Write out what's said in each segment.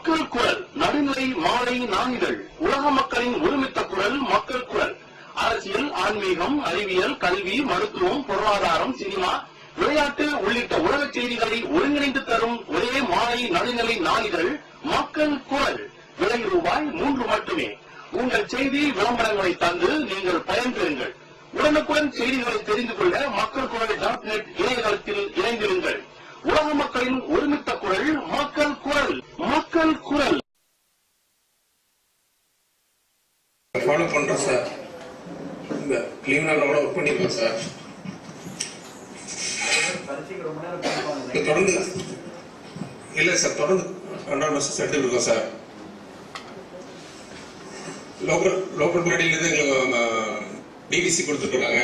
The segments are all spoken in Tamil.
மக்கள் குரல் நடுநிலை மாலை நாளிதழ் உலக மக்களின் ஒருமித்த குரல் மக்கள் குரல் அரசியல், ஆன்மீகம், அறிவியல், கல்வி, மருத்துவம், பொருளாதாரம், சினிமா, விளையாட்டு உள்ளிட்ட உலக செய்திகளை ஒருங்கிணைந்து தரும் ஒரே மாலை நடுநிலை நாளிதழ் மக்கள் குரல். விலை ரூபாய் 3 மட்டுமே. உங்கள் செய்தி விளம்பரங்களை தந்து நீங்கள் பயன்பெறுங்கள். உடனுக்குடன் செய்திகளை தெரிந்து கொள்ள மக்கள் குரல் .net இணையதளத்தில் இணைந்திருங்கள். உலக மக்களின் ஒருமித்த குரல் மக்கள் குரல். மக்கள் குரல். ஃபாலோ பண்றோம் சார். இந்த லீவ் நாள் கூட ஒர்க் பண்ணிருக்கோம் சார். தொடர்ந்து இல்ல சார், தொடர்ந்து 2 வருஷம் எடுத்துட்டு இருக்கோம் சார். லோக்கல் மீடியிலிருந்து எங்களுக்கு டிவிசி கொடுத்துட்டு இருக்காங்க.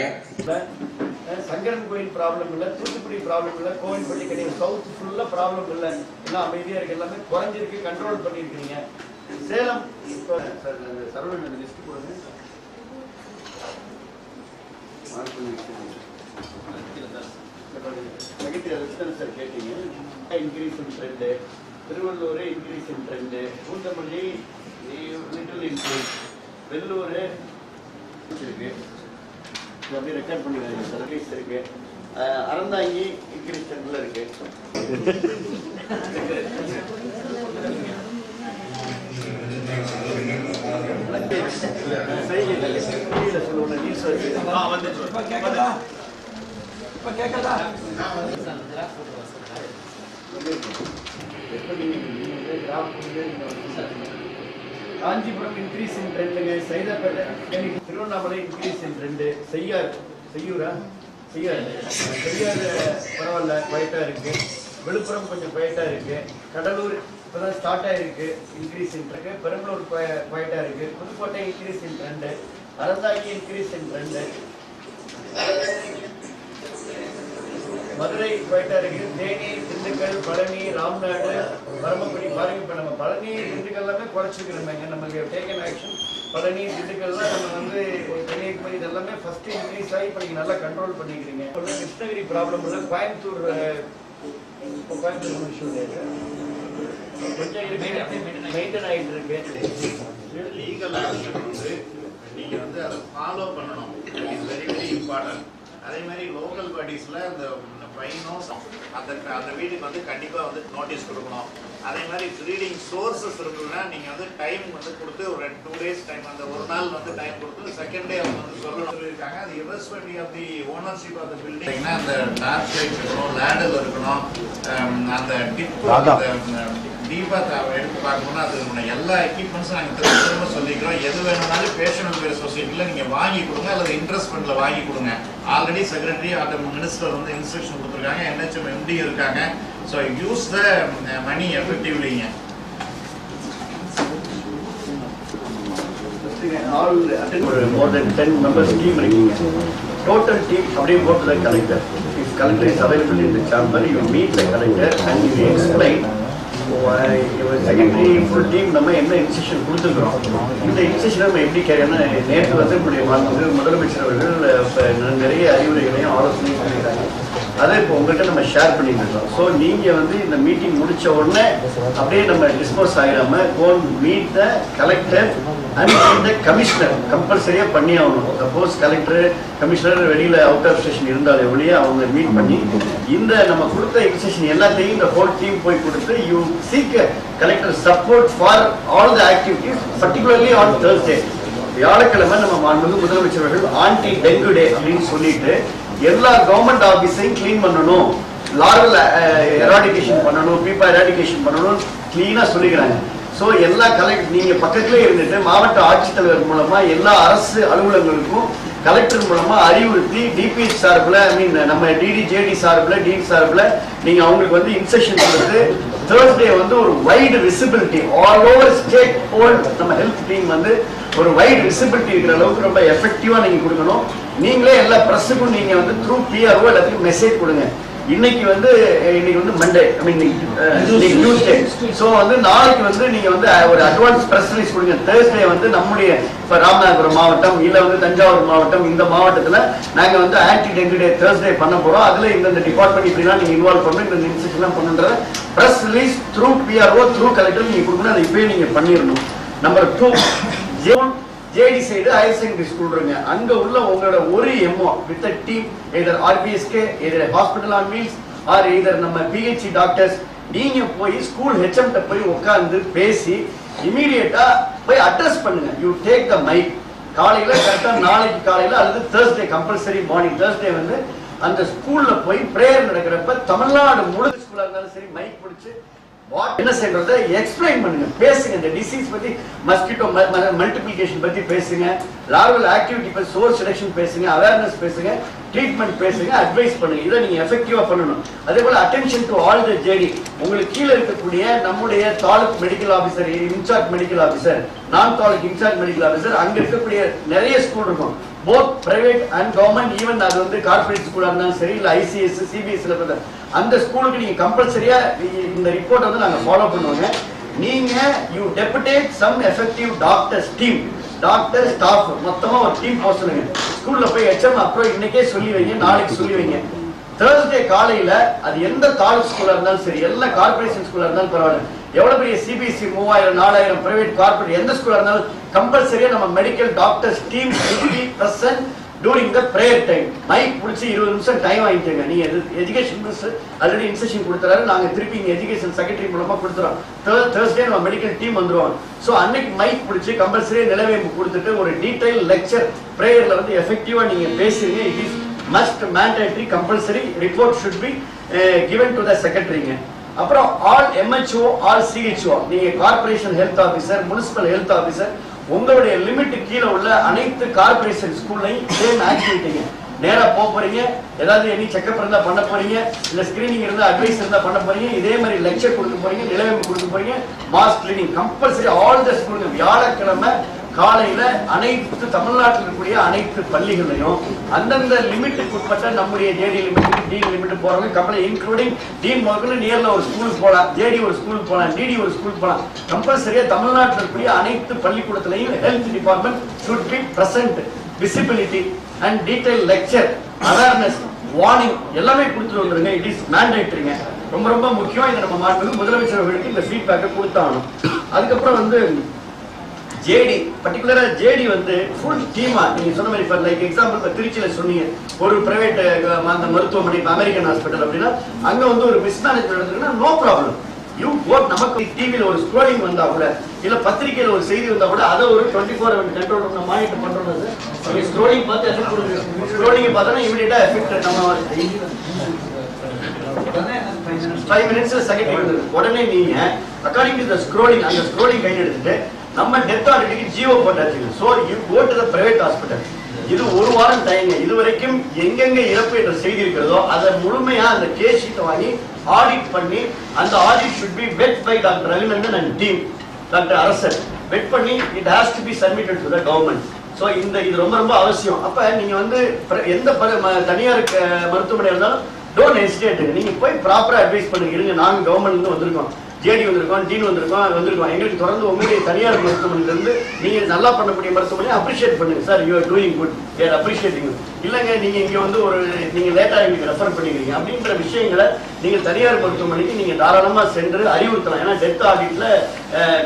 சங்கரன் கோயில் ப்ராப்ளம் இல்லை, தூத்துக்குடி ப்ராப்ளம் இல்லை, கோவில்பட்டி கிடையாது, சவுத் ஃபுல்லா ப்ராப்ளம் இல்லை, எல்லாம் அமைதியா இருக்கு, எல்லாமே குறைஞ்சிருக்கு, கண்ட்ரோல் பண்ணிருக்கீங்க. சேலம் சர்வன் லிஸ்ட் கொடுங்க. சார் கேட்டீங்க. Increase in trend, Tiruvallur increase in trend, Poonamallee little increase, Vellur இருக்கு, அப்படியே ரெக்கார்ட் பண்ணிடுறாங்க. சர்வீஸ் இருக்கு. அறந்தாங்கி இன்க்ரீஸ் ட்ரெண்ட்ல இருக்கு. காஞ்சிபுரம் இன்க்ரீஸ் இன் ட்ரெண்டுங்க, Saidapet, Tiruvannamalai increase in trend, செய்யூரா பரவாயில்ல, குவைட்டா இருக்கு. விழுப்புரம் கொஞ்சம் குவைட்டா இருக்கு. கடலூர் இப்பதான் ஸ்டார்ட் ஆயிருக்கு, இன்க்ரீஸ் இன் ட்ரெண்டு. பெரம்பலூர் குவைட்டா இருக்கு. Pudukkottai increase in trend, Aranthangi increase in trend, Madurai குவைட்டா இருக்கு. தேனி, திண்டுக்கல், பழனி, ராம்நாடு, பரமக்குடி பாருங்க. இப்ப நம்ம பழனி, திண்டுக்கல் எல்லாமே குறைச்சிக்கிறோம். நமக்கு டேக்கன் ஆக்ஷன். பழனி, திண்டுக்கல்லாம் நம்ம வந்து கன்னியாகுமரி இதெல்லாமே ஃபர்ஸ்ட் இன்க்ரீஸ் ஆகி இப்ப நீங்க நல்லா கண்ட்ரோல் பண்ணிக்கிறீங்க. கிருஷ்ணகிரி ப்ராப்ளம் இல்லை. கோயம்புத்தூர் இஷ்யூ கொஞ்சம் மெயின்டைன் ஆகிட்டு இருக்கு. லீகல் ஆக்ஷன் வந்து நீங்க வந்து அதை ஃபாலோ பண்ணணும். It's very very important. அதே மாதிரி லோக்கல் பாடிஸ்ல அந்த ஃபைனோ அந்த வீட்டுக்கு வந்து கண்டிப்பா வந்து நோட்டீஸ் கொடுக்கணும். அதே மாதிரி ப்ரீடிங் சோர்சஸ் இருக்குன்னா நீங்க வந்து டைம் வந்து கொடுத்து ஒரு 2 days டைம், அந்த ஒரு நாள் வந்து டைம் கொடுத்து செகண்ட் டே அவங்க வந்து சொல்லணும் சொல்லியிருக்காங்க. அது irrespective of the ownership of the building. அந்த டார்க் லைட் இருக்கணும், லேடர் இருக்கணும், அந்த டிப் டீப்பா எடுத்து பார்க்கணும்னா அது எல்லா எக்யூப்மெண்ட்ஸும் நாங்கள் திரும்ப சொல்லிக்கிறோம். எது வேணும்னாலும் பேஷன் வெல்ஃபேர் சொசைட்டியில் நீங்கள் வாங்கி கொடுங்க அல்லது இன்ட்ரெஸ்ட்மெண்ட்ல வாங்கி கொடுங்க. ஆல்ரெடி செக்ரட்டரி அந்த மினிஸ்டர் வந்து இன்ஸ்ட்ரக்ஷன் கொடுத்துருக்காங்க. NHM MD இருக்காங்க. ஸோ யூஸ் த மணி எஃபெக்டிவ்லிங்க. more than 10 members team இருக்கீங்க. Total team அப்படியே go to the collector. If collector is available in the chamber, you meet the collector and you explain secondary full team நம்ம என்ன இன்ஸ்ட்ரக்ஷன் கொடுத்துருக்கிறோம். இந்த இன்ஸ்ட்ரக்ஷன் நம்ம எப்படி கேட்கணும்னா, நேற்று வந்து முதலமைச்சர் அவர்கள் நிறைய அறிவுரைகளையும் ஆலோசனையும் சொல்லியிருக்காங்க. அதை இப்போ உங்கள்கிட்ட நம்ம ஷேர் பண்ணிட்டு இருக்கோம். ஸோ நீங்கள் வந்து இந்த மீட்டிங் முடிச்ச உடனே அப்படியே நம்ம டிஸ்போஸ் ஆகிடாம go meet the collector and the commissioner கம்பல்சரியாக பண்ணி ஆகணும். சப்போஸ் கலெக்டர் கமிஷனர் வெளியில் அவுட் ஆஃப் ஸ்டேஷன் இருந்தாலே ஒழிய அவங்க மீட் பண்ணி இந்த நம்ம கொடுத்த இன்ஸ்ட்ரக்ஷன் எல்லாத்தையும் இந்த ஹோல் டீம் போய் கொடுத்து you seek collector support for all the activities, particularly on Thursday. வியாழக்கிழமை நம்ம மாண்புமிகு முதலமைச்சர்கள் ஆன்டி டெங்கு டே அப்படின்னு சொல்லிட்டு எல்லா கவர்மெண்ட் ஆபீஸையும் கிளீன் பண்ணணும், லார்வல் எராடிகேஷன் பண்ணணும், பீப்பா எராடிகேஷன் பண்ணணும் கிளீனா சொல்லிக்கிறாங்க. ஸோ எல்லா கலெக்டர் நீங்க பக்கத்திலே இருந்துட்டு மாவட்ட ஆட்சித்தலைவர் மூலமா எல்லா அரசு அலுவலகங்களுக்கும் கலெக்டர் மூலமா அறிவுறுத்தி டிபிஎச் சார்பில் நம்ம டிடிஜேடி சார்பில் டிடி சார்பில் நீங்க அவங்களுக்கு வந்து இன்ஸ்ட்ரக்ஷன் கொடுத்து Thursday வந்து ஒரு wide visibility all over state whole நம்ம ஹெல்த் டீம் வந்து ஒரு வைடு விசிபிலிட்டி இருக்கிற அளவுக்கு ரொம்ப எஃபெக்டிவா நீங்க கொடுக்கணும். நீங்களே எல்லா பிரஸுக்கும் நீங்க வந்து த்ரூ PRO எல்லாத்துக்கும் மெசேஜ் கொடுங்க. இன்னைக்கு வந்து மண்டே, ஐ மீன் டியூஸ்டே. ஸோ வந்து நாளைக்கு வந்து நீங்க வந்து ஒரு அட்வான்ஸ் பிரஸ் ரிலீஸ் கொடுங்க. தேர்ஸ்டே வந்து நம்முடைய இப்ப ராமநாதபுரம் மாவட்டம் இல்ல வந்து தஞ்சாவூர் மாவட்டம், இந்த மாவட்டத்துல நாங்க வந்து ஆன்டி டெங்கு டே தேர்ஸ்டே பண்ண போறோம். அதுல இந்த டிபார்ட்மெண்ட் இப்படிலாம் நீங்க இன்வால்வ் பண்ணணும், இந்த இன்ஸ்ட்ரக்ஷன் பண்ணுன்றத press release through PRO through collector நீங்க கொடுக்கணும். அதை இப்பயே நீங்க பண்ணிடணும். Number 2, JD side higher secondary school இருங்க. அங்க உள்ள உங்களோட ஒரு MO with team, either RBSK, either hospital on wheels or either நம்ம PHC டாக்டர்ஸ், நீங்க போய் ஸ்கூல் HM போய் உட்கார்ந்து பேசி இமீடியட்டா போய் அட்ரஸ் பண்ணுங்க. You take the mic. காலையில கரெக்டா நாளைக்கு காலையில அல்லது தேர்ஸ்டே கம்பல்சரி மார்னிங் தேர்ஸ்டே வந்து அந்த ஸ்கூல்ல போய் பிரேயர் நடக்கிறப்ப தமிழ்நாடு முழு ஸ்கூலா இருந்தாலும் சரி மைக் பிடிச்சு என்ன செய்யறத எக்ஸ்பிளைன் பண்ணுங்க, பேசுங்க. இந்த டிசீஸ் பத்தி, மஸ்கிட்டோ மல்டிபிளிகேஷன் பத்தி பேசுங்க, லார்வல் ஆக்டிவிட்டி பத்தி, சோர்ஸ் ரிடக்ஷன் பேசுங்க, அவேர்னஸ் பேசுங்க, ட்ரீட்மெண்ட் பேசுங்க, அட்வைஸ் பண்ணுங்க. இதை நீங்க எஃபெக்டிவா பண்ணணும். அதே போல attention to all the JD. உங்களுக்கு கீழே இருக்கக்கூடிய நம்முடைய taluk medical officer, in-charge medical officer, நான் தாலுக் இன்சார்ஜ் மெடிக்கல் ஆபீசர், அங்க இருக்கக்கூடிய நிறைய ஸ்கூல் இருக்கும், both private and government. Even அது வந்து கார்பரேட் ஸ்கூலா இருந்தாலும் சரி, இல்ல ICS CBSE அந்த ஸ்கூலுக்கு நீங்க கம்பல்சரியா இந்த ரிப்போர்ட் வந்து நாங்க ஃபாலோ பண்ணுவோங்க. நீங்க you deputed some effective doctors team, doctor staff மொத்தமா ஒரு டீம் போக சொல்லுங்க. ஸ்கூல்ல போய் HM அப்புறம் இன்னைக்கே சொல்லி வைங்க, நாளைக்கு சொல்லி வைங்க. தேர்ஸ்டே காலையில அது எந்த தாலுக் ஸ்கூலா இருந்தாலும் சரி, எல்லா கார்பரேஷன் ஸ்கூலா இருந்தாலும் பரவாயில்ல, எவ்வளவு பெரிய CBSE 3000 4000 பிரைவேட் கார்பரேட் எந்த ஸ்கூலா இருந்தாலும் கம்பல்சரியா நம்ம medical doctors team present during the prayer time. Mic பிடிச்சி 20 நிமிஷம் டைம் வாங்கிக்கோங்க. நீங்க எஜுகேஷன் மினிஸ்டர் ஆல்ரெடி இன்ஸ்ட்ரக்ஷன் கொடுத்துறாரு, நாங்க திருப்பி இங்க எஜுகேஷன் செக்ரட்டரி மூலமா கொடுத்துறோம். தேர்ஸ்டே நம்ம மெடிக்கல் டீம் வந்துருவாங்க. சோ அன்னைக்கு மைக் பிடிச்சி கம்பல்சரியா நிலவேம்பு கொடுத்துட்டு ஒரு டீடைல் லெக்சர் பிரேயர்ல வந்து எஃபெக்டிவா நீங்க பேசுறீங்க. It is must mandatory compulsory. Report should be given to the secretaryங்க. அப்புறம் ஆல் MHO ஆல் CHO, நீங்க corporation health officer, municipal health officer, உங்களுடைய லிமிட் கீழே உள்ள அனைத்து கார்பரேஷன் ஸ்கூல்லையும் சேம் ஆக்டிவிட்டிங்க. நேரா போறீங்க, ஏதாவது எனி செக்அப் இருந்தா பண்ண போறீங்க, இல்ல ஸ்கிரீனிங் இருந்தா அட்வைஸ் இருந்தா பண்ண போறீங்க, இதே மாதிரி லெக்சர் கொடுக்க போறீங்க, நிலவேம்பு கொடுக்க போறீங்க, mass cleaning compulsory all the ஸ்கூலுங்க. வியாழக்கிழமை காலையில அனைத்து தமிழ்நாட்டில் இருக்கக்கூடிய அனைத்து பள்ளிகளையும் அந்தந்த லிமிட்டுக்கு உட்பட்ட நம்முடைய ஜேடி லிமிட், டீன் லிமிட் போறவங்க கம்பெனி இன்க்ளூடிங் டீன் முதல்ல நியர்ல ஒரு ஸ்கூலுக்கு போகலாம், ஜேடி ஒரு ஸ்கூலுக்கு போகலாம், டிடி ஒரு ஸ்கூலுக்கு போகலாம். கம்பல்சரியா தமிழ்நாட்டில் இருக்கக்கூடிய அனைத்து பள்ளிக்கூடத்திலையும் health department should be present, visibility and detailed lecture, awareness, warning எல்லாமே கொடுத்துட்டு வந்துருங்க. இட் இஸ் மேண்டேட்டரிங்க. ரொம்ப ரொம்ப முக்கியம். இதை நம்ம மாண்புமிகு முதலமைச்சர் அவர்களுக்கு இந்த ஃபீட்பேக்கை கொடுத்தாகணும். அதுக்கப்புறம் வந்து ஜேடி பர்டிகுலரா ஜேடி வந்து ஃபுல் டீமா நீங்க சொன்ன மாதிரி ஃபார் லைக் எக்ஸாம்பிள் திருச்சியில சொன்னீங்க ஒரு பிரைவேட் அந்த மருத்துவமனை அமெரிக்கன் ஹாஸ்பிட்டல் அப்படின்னா அங்க வந்து ஒரு மிஸ்மேனேஜ் நடந்ததுன்னா நோ ப்ராப்ளம். யூ போட் நமக்கு டிவில ஒரு ஸ்க்ரோலிங் வந்தா கூட இல்ல பத்திரிகையில ஒரு செய்தி வந்தா கூட அதை ஒரு 24 hour கண்ட்ரோல் நம்ம மானிட்டர் பண்றோம். சார் ஸ்க்ரோலிங் பார்த்து எஃபெக்ட் கொடுங்க. ஸ்க்ரோலிங் பார்த்தா இமிடியேட்டா எஃபெக்ட் நம்ம 5 minutes செகண்ட் வந்து உடனே நீங்க அக்கார்டிங் டு தி ஸ்க்ரோலிங் அந்த ஸ்க்ரோலிங் கைட் எடுத்துட்டு நம்ம டெத் ஆல்ரெடி ஜீவோ போட்டாச்சு. So you go to the private hospital. இது ஒரு வாரம் டைம். இது வரைக்கும் எங்கெங்க இறப்பு என்ற செய்தி இருக்கிறதோ அதை முழுமையா அந்த கேஸ் ஷீட் வாங்கி ஆடிட் பண்ணி அந்த audit should be vet by doctor Ravinandan and team doctor Arasan vet பண்ணி it has to be submitted to the government. So இது ரொம்ப ரொம்ப அவசியம். அப்ப நீங்க வந்து எந்த தனியார் மருத்துவமனை இருந்தாலும் டோன்ட் ஹெசிடேட். நீங்க போய் ப்ராப்பரா அட்வைஸ் பண்ணுங்க. இருங்க நாங்க கவர்மெண்ட்ல இருந்து வந்திருக்கோம், ஜேடி வந்திருக்கோம், டீன் வந்திருக்கோம். எங்களுக்கு தொடர்ந்து உங்களுடைய தனியார் மருத்துவமனையில இருந்து நீங்க நல்லா பண்ணக்கூடிய மருத்துவமனையை அப்ரிஷியேட் பண்ணுங்க. Sir you are doing good, you are appreciating. இல்லங்க நீங்க இங்க வந்து ஒரு நீங்க லேட்டா எங்களுக்கு ரெஃபர் பண்ணிக்கிறீங்க அப்படின்ற விஷயங்களை நீங்க தனியார் மருத்துவமனைக்கு நீங்க தாராளமா சென்று அறிவுறுத்தலாம். ஏன்னா டெத் ஆடிட்ல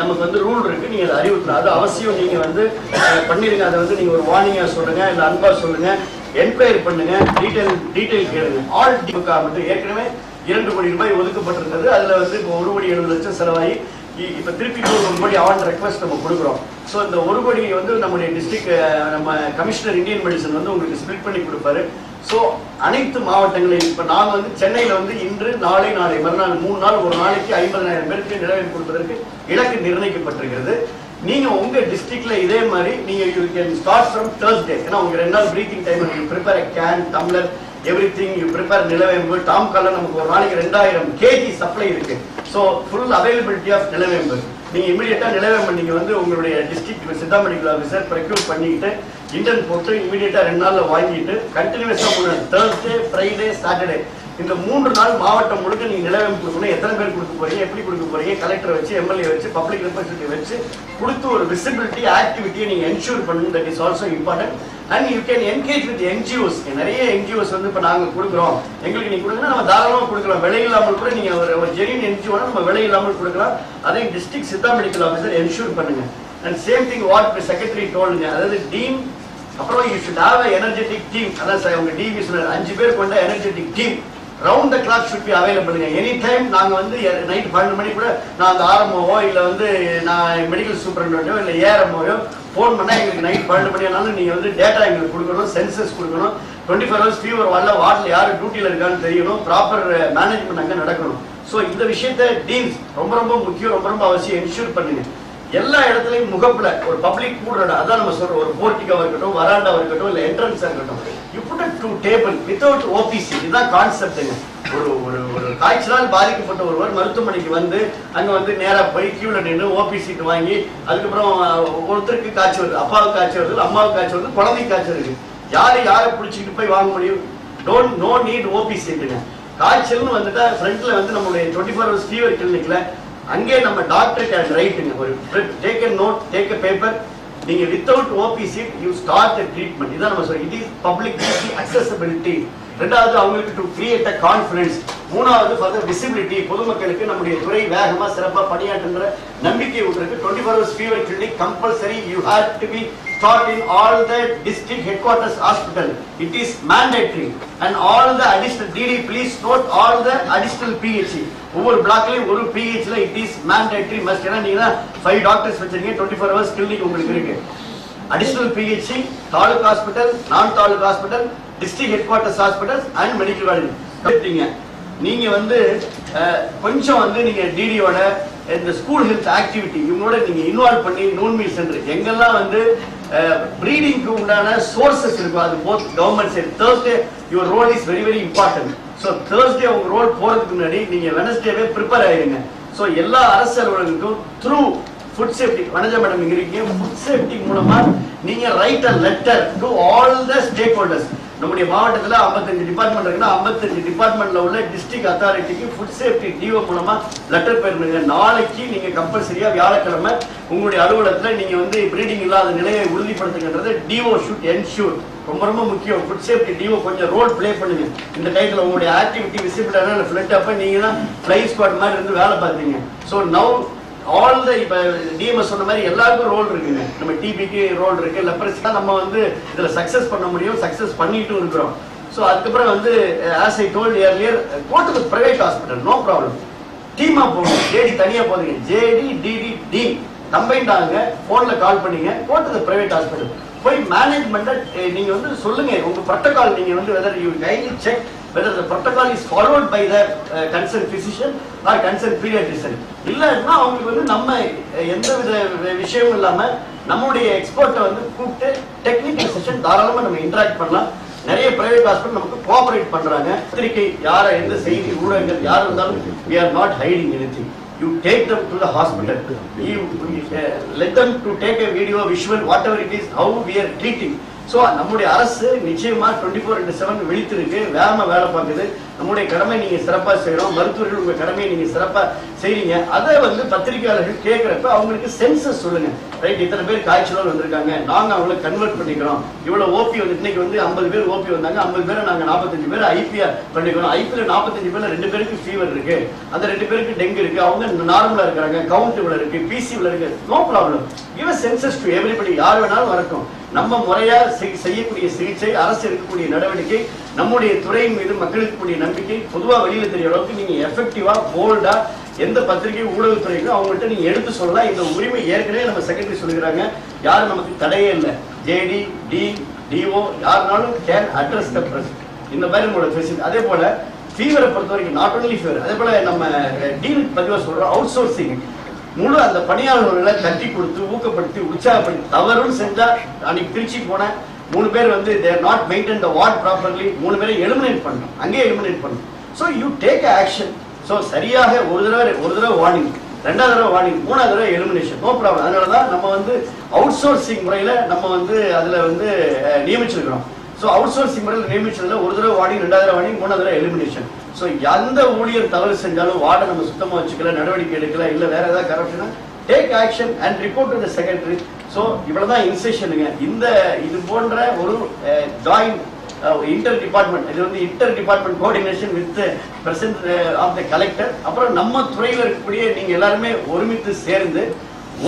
நமக்கு வந்து ரூல் இருக்கு, நீங்க அதை அறிவுறுத்தலாம். அது அவசியம். நீங்க வந்து பண்ணிருங்க. அதை வந்து நீங்க ஒரு வார்னிங்கா சொல்லுங்க, இல்ல அன்பா சொல்லுங்க, என்கொயரி பண்ணுங்க, டீடைல் கேளுங்க. ஆல் டிமுக மட்டும் ஏற்கனவே 2 கோடி ரூபாய் ஒதுக்கப்பட்டிருந்தது. அதுல வந்து இப்போ 1 கோடி 70 லட்சம் செலவாகி இப்ப திருப்பி 1 கோடி ஆன் ரெக்வஸ்ட் நம்ம கொடுக்குறோம். சோ இந்த 1 கோடி வந்து நம்முடைய டிஸ்ட்ரிக்ட் நம்ம கமிஷனர் இந்தியன் மெடிசன் வந்து உங்களுக்கு ஸ்பிளிட் பண்ணி கொடுப்பாரு. சோ அனைத்து மாவட்டங்களையும் இப்ப நாங்க வந்து சென்னையில வந்து இன்று நாளை மறுநாள் 3 நாள் ஒரு நாளைக்கு 50,000 பேருக்கு நிலவேம்பு கொடுப்பதற்கு இலக்கு நிர்ணயிக்கப்பட்டிருக்கிறது. நீங்க உங்க டிஸ்ட்ரிக்ட்ல இதே மாதிரி நீங்க you can start from Thursday. ஏன்னா உங்க 2 நாள் breathing time you prepare a can, tumbler, everything you prepare நிலவேம்பு. டாம்கால நமக்கு ஒரு நாளைக்கு 2000 kg சப்ளை இருக்கு. சோ ஃபுல் அவைலபிலிட்டி ஆஃப் நிலவேம்பு. நீங்க இமிடியேட்டா நிலவேம்பு நீங்க வந்து உங்களுடைய district Siddha medical officer procure பண்ணிட்டு இன்டர்ன் போட்டு இமிடியேட்டா 2 நாள்ல வாங்கிட்டு கண்டினியூஸா Thursday, Friday, Saturday இந்த 3 நாள் மாவட்டம் முழுக்க நீங்க நிலவரம் கொடுக்கணும். எத்தனை பேர் கொடுக்க போறீங்க, எப்படி கொடுக்க போறீங்க, கலெக்டரை வச்சு, எம்எல்ஏ வச்சு, பப்ளிக் ரெப்ரசன்டேட்டிவ் வச்சு கொடுத்து ஒரு விசிபிலிட்டி ஆக்டிவிட்டியை நீங்க என்ஷூர் பண்ணுங்க. That is also important. And you can engage with NGOs. நிறைய என்ஜிஓஸ் வந்து இப்ப நாங்க கொடுக்குறோம், எங்களுக்கு நீங்க கொடுங்கன்னா நம்ம தாராளமாக கொடுக்கலாம். விலை இல்லாமல் கூட நீங்க ஒரு ஜெனின் என்ஜிஓ நம்ம விலை இல்லாமல் கொடுக்கலாம். அதை district Siddha medical officer ensure பண்ணுங்க. And same thing what secretary டோல்டுங்க, அதாவது டீன் அப்புறம் you should have a energetic team. அதான் சார் உங்க டிவி சொன்னார் 5 பேர் கொண்ட energetic team round the clock should be அவைலபிள்ங்க. எனி டைம் நாங்க வந்து நைட் 12 மணி கூட நான் அந்த ஆர்எம்ஓவோ இல்ல வந்து நான் மெடிக்கல் சூப்பரண்டோ இல்ல ஏஆர்எம்ஓயோ போன் பண்ணா எங்களுக்கு நைட் 12 மணி ஆனாலும் நீங்க வந்து டேட்டா எங்களுக்கு கொடுக்கணும், சென்சஸ் கொடுக்கணும். 24 hours ஃபீவர் வரல, வார்டில் யாரு டியூட்டியில் இருக்கான்னு தெரியணும், ப்ராப்பர் மேனேஜ்மெண்ட் அங்கே நடக்கணும். ஸோ இந்த விஷயத்த டீன்ஸ் ரொம்ப ரொம்ப முக்கியம், ரொம்ப ரொம்ப அவசியம் என்ஷூர் பண்ணுங்க. எல்லா இடத்துலயும் முகப்புல ஒரு பப்ளிக் கூடுற அதான் நம்ம சொல்றோம், ஒரு போர்ட்டிகா இருக்கட்டும், வராண்டாவா இருக்கட்டும், இல்ல என்ட்ரன்ஸா இருக்கட்டும், you put it to table without OBC. இதுதான் கான்செப்ட்ங்க. ஒரு ஒரு ஒரு காய்ச்சலால் பாதிக்கப்பட்ட ஒருவர் மருத்துவமனைக்கு வந்து அங்க வந்து நேரா போய் கியூல நின்று ஓபி சீட் வாங்கி அதுக்கப்புறம் ஒருத்தருக்கு காய்ச்சல் வருது, அப்பாவுக்கு காய்ச்சல் வருது, அம்மாவுக்கு காய்ச்சல் வருது, குழந்தைக்கு காய்ச்சல் இருக்கு, யாரை பிடிச்சிக்கிட்டு போய் வாங்க முடியும்? நோ நீட் ஓபி சீட்டுங்க. காய்ச்சல்னு வந்துட்டா ஃப்ரண்ட்ல வந்து நம்மளுடைய 24 hours ஃபீவர் கிளினிக்ல அங்கே நம்ம டாக்டர் கேன் ரைட்டுங்க. ஒரு take a note, take a paper. நீங்க without OP seat you start the treatment. இதான் நம்ம சொல்றோம். It is public accessibility. ரெண்டாவது அவங்களுக்கு டு கிரியேட் அ கான்ஃபிடன்ஸ். மூணாவது ஃபார் த விசிபிலிட்டி. பொதுமக்களுக்கு நம்முடைய துறை வேகமா சிறப்பா பணியாற்றுகிற நம்பிக்கை விட்டுருக்கு. 24 hours fever clinic compulsory. You have to be taught in all the district headquarters hospital. It is mandatory. And all the additional DD, please note all the additional PH. ஒவ்வொரு பிளாக்லயும் ஒரு PHல it is mandatory must. ஏன்னா நீங்க 5 டாக்டர்ஸ் வச்சிருக்கீங்க, 24 hours கிளினிக் உங்களுக்கு இருக்கு. அடிஷனல் PH, தாலுக் ஹாஸ்பிட்டல், நான் taluk hospital, district headquarters hospitals and medical college. நீங்க வந்து கொஞ்சம் வந்து நீங்க டிடியோட இந்த ஸ்கூல் ஹெல்த் ஆக்டிவிட்டி இவங்களோட நீங்க இன்வால்வ் பண்ணி நூன்மீல் சென்டர் எங்கெல்லாம் வந்து ப்ரீடிங்க்கு உண்டான சோர்சஸ் இருக்கும், அது both government side. Thursday your role is very very important. So Thursday உங்க ரோல் போறதுக்கு முன்னாடி நீங்க வெனஸ்டேவே ப்ரிப்பேர் ஆயிருங்க. ஸோ எல்லா அரசு அலுவலர்களுக்கும் through food safety Vanaja madam இங்க இருக்கீங்க, ஃபுட் சேஃப்டி மூலமா நீங்க write a letter to all the stakeholders. நம்முடைய மாவட்டத்தில் 55 டிபார்ட்மெண்ட் இருக்குன்னா 55 டிபார்ட்மெண்ட்ல உள்ள டிஸ்ட்ரிக்ட் அத்தாரிட்டிக்கு ஃபுட் சேஃப்டி டிஓ மூலமா லெட்டர் போயிருந்தீங்க. நாளைக்கு நீங்க கம்பல்சரியா வியாழக்கிழமை உங்களுடைய அலுவலகத்தில் நீங்க வந்து ப்ரீடிங் இல்லாத நிலையை உறுதிப்படுத்துகின்றது டிஓ ஷுட் என்ஷூர். ரொம்ப ரொம்ப முக்கியம். ஃபுட் சேஃப்டி டிஓ கொஞ்சம் ரோல் பிளே பண்ணுங்க. இந்த டைத்துல உங்களுடைய ஆக்டிவிட்டி விசிபிளான ஃபிளட் அப்ப நீங்க தான் ஃப்ளை ஸ்குவாட் மாதிரி இருந்து வேலை பார்த்தீங்க. ஸோ நவ் ஆல் த இப்ப டிஎம்எஸ் சொன்ன மாதிரி எல்லாருக்கும் ரோல் இருக்குங்க. நம்ம டிபிக்கு ரோல் இருக்கு, லெப்ரஸி தான் நம்ம வந்து இதுல சக்சஸ் பண்ண முடியும், சக்சஸ் பண்ணிட்டும் இருக்கிறோம். ஸோ அதுக்கப்புறம் வந்து as I told earlier, go to the private hospital, no problem. டீமா போகணும், ஜேடி தனியா போதுங்க, ஜேடி டிடி டி கம்பைன்ட் ஆகுங்க. போன்ல கால் பண்ணீங்க, go to the private hospital போய் மேனேஜ்மெண்ட் நீங்க வந்து சொல்லுங்க. உங்க புரோட்டோகால் நீங்க வந்து whether you kindly check whether the protocol is followed by the concerned physician or concerned pediatrician. இல்லன்னா அவங்களுக்கு வந்து நம்ம எந்த வித விஷயமும் இல்லாம நம்மளுடைய எக்ஸ்பர்ட்டை வந்து கூப்பிட்டு டெக்னிக்கல் செஷன் தாராளமா நம்ம இன்டராக்ட் பண்ணலாம். நிறைய பிரைவேட் ஹாஸ்பிட்டல் நமக்கு கோஆபரேட் பண்றாங்க. பத்திரிகை யார எந்த செய்தி ஊடகங்கள் யார் இருந்தாலும் we are not hiding anything. You take them to the hospital. You let them to take a video, visual, whatever it is, how we are treating. So நம்முடைய அரசு நிச்சயமா 24/7 விழித்திருக்கு, வேகமா வேலை பார்க்குது. நம்முடைய கடமை நீங்க சிறப்பா செய்யறோம், மருத்துவர்கள் உங்க கடமையை நீங்க சிறப்பா செய்றீங்க. அதை வந்து பத்திரிகையாளர்கள் கேட்கிறப்ப அவங்களுக்கு சென்சஸ் சொல்லுங்க. ரைட், இத்தனை பேர் காய்ச்சலோடு வந்திருக்காங்க, நாங்க அவங்களை கன்வெர்ட் பண்ணிக்கிறோம். இவ்வளவு ஓபி வந்து இன்னைக்கு வந்து 50 பேர் ஓபி வந்தாங்க, 50 பேரை நாங்க 45 பேர் ஐபிஆர் பண்ணிக்கிறோம். ஐபிஎல் 45 பேர்ல 2 பேருக்கு ஃபீவர் இருக்கு, அந்த 2 பேருக்கு டெங்கு இருக்கு, அவங்க நார்மலா இருக்காங்க, கவுண்ட் இவ்வளவு இருக்கு, பிசி இவ்வளவு இருக்கு, no problem. Give a census to everybody. யார் வேணாலும் வரட்டும். நம்ம முறையா செய்யக்கூடிய சிகிச்சை, அரசு எடுக்கக்கூடிய நடவடிக்கை, நம்முடைய துறையின் மீது மக்களுக்கு கூடிய நம்பிக்கை பொதுவா வெளியில தெரிய அளவுக்கு நீங்க எஃபெக்டிவா போல்டா எந்த பத்திரிகை ஊடகத்துறைக்கும் அவங்கள்ட்ட நீங்க எடுத்து சொல்லலாம். இந்த உரிமை ஏற்கனவே நம்ம செக்ரட்டரி சொல்லுகிறாங்க, யாரும் நமக்கு தடையே இல்லை. ஜேடி டி டிஓ யாருனாலும் கேன் அட்ரஸ் த பிரஸ். இந்த மாதிரி உங்களோட ஃபெசிலிட்டி. அதே போல ஃபீவரை பொறுத்த வரைக்கும் நாட் ஒன்லி ஃபீவர், அதே போல நம்ம டீல் பதிவா சொல்றோம் அவுட் சோர்சிங். முழு அந்த பணியாளர்களை தட்டி கொடுத்து ஊக்கப்படுத்தி உற்சாகப்படுத்தி தவறுன்னு செஞ்சா, அன்னைக்கு திருச்சி போன 3 பேர் வந்து they are not maintained the ward properly, 3 பேரை எலிமினேட் பண்ணணும், அங்கேயே எலிமினேட் பண்ணணும். So you take action. So சரியாக ஒரு தடவை வார்னிங், 2வது தடவை வார்னிங், 3வது தடவை எலிமினேஷன், நோ ப்ராப்ளம். அதனாலதான் நம்ம வந்து அவுட் சோர்சிங் முறையில நம்ம வந்து அதுல வந்து நியமிச்சிருக்கிறோம். ஸோ அவுட் சோர்சிங் முறையில் நியமிச்சதுல 1 தடவை வார்னிங், 2வது தடவை வார்னிங், 3வது தடவை எலிமினேஷன். ஸோ எந்த ஊழியர் தவறு செஞ்சாலும் வார்டை நம்ம சுத்தமாக வச்சுக்கல, நடவடிக்கை எடுக்கல, இல்லை வேற ஏதாவது கரப்ஷனா take action and report to the secretary. So இவ்வளவுதான் இன்செஷனுங்க. இது போன்ற ஒரு ஜாயிண்ட் இன்டர் டிபார்ட்மெண்ட், இது வந்து inter department coordination with president of the collector, அப்புறம் நம்ம துறையில் இருக்கக்கூடிய நீங்க எல்லாருமே ஒருமித்து சேர்ந்து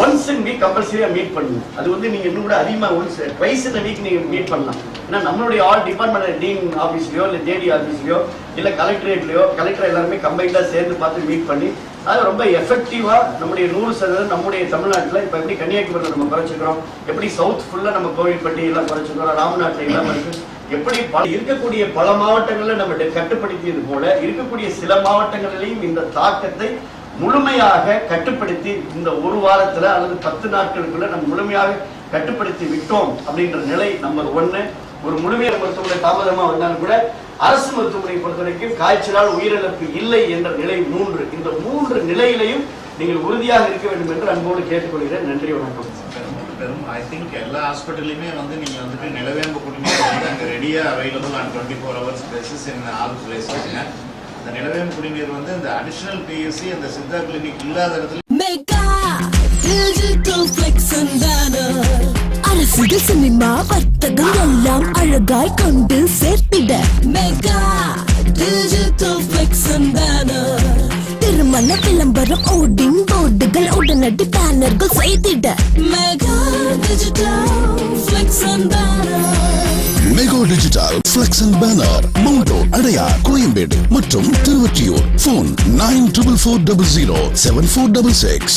ஒன்ஸ் இன் வீக் கம்பல்சரியா மீட் பண்ணுங்க. அது வந்து நீங்க இன்னும் கூட அதிகமா ஒன்ஸ் ட்வைஸ் இன் வீக் நீங்க மீட் பண்ணலாம். ஏன்னா நம்மளுடைய ஆல் டிபார்ட்மெண்ட் டீன் ஆஃபீஸ்லயோ இல்லை ஜேடி ஆஃபீஸ்லயோ இல்லை கலெக்டரேட்லயோ கலெக்டர் எல்லாருமே கம்பைண்டா சேர்ந்து பார்த்து மீட் பண்ணி அது ரொம்ப எஃபெக்டிவா நம்முடைய 100% நம்முடைய தமிழ்நாட்டில் இப்போ எப்படி கன்னியாகுமரியில் நம்ம குறைச்சிக்கிறோம், எப்படி சவுத் ஃபுல்லா நம்ம கோவில்பட்டி எல்லாம் குறைச்சிக்கிறோம், ராமநாட்டில் எல்லாம் இருக்கு, எப்படி இருக்கக்கூடிய பல மாவட்டங்களில் நம்ம கட்டுப்படுத்தியது போல இருக்கக்கூடிய சில மாவட்டங்களிலையும் இந்த தாக்கத்தை முழுமையாக கட்டுப்படுத்தி இந்த ஒரு வாரத்துல அல்லது 10 நாட்களுக்குள்ள நம்ம முழுமையாக கட்டுப்படுத்தி விட்டோம் அப்படின்ற நிலை நம்பர் 1. ஒரு முழுமையான மருத்துவமனை தாமதமா வந்தாலும் கூட அரசு மருத்துவமனை பொறுத்த வரைக்கும் காய்ச்சலால் உயிரிழப்பு இல்லை என்ற நிலை 3. இந்த 3 நிலையிலையும் நீங்கள் உறுதியாக இருக்க வேண்டும் என்று அன்போடு கேட்டுக்கொள்கிறேன். நன்றி, வணக்கம். ஐ திங்க் எல்லா ஹாஸ்பிட்டலுமே வந்து நீங்க வந்துட்டு நிலவேம்பு குடிநீர் வந்து அங்கே ரெடியா available on 24 hours basis in all places. அந்த நிலவேம்பு குடிநீர் வந்து இந்த அடிஷனல் பிஎஸ்சி அந்த சித்தா கிளினிக் இல்லாத இடத்துல அரசியல் சினிமா வர்த்தகம் எல்லாம் அழகாய் கொண்டு சேர்த்திட mega digital flex and banner. திருமண விளம்பரம் ஓடிங் போர்டுகள் உடனடி பேனர்கள் செய்திட mega digital flex and banner. Mega digital flex and banner, மவுண்டோ, அடையார், கோயம்பேடு மற்றும் திருவொற்றியூர். போன் 94400746.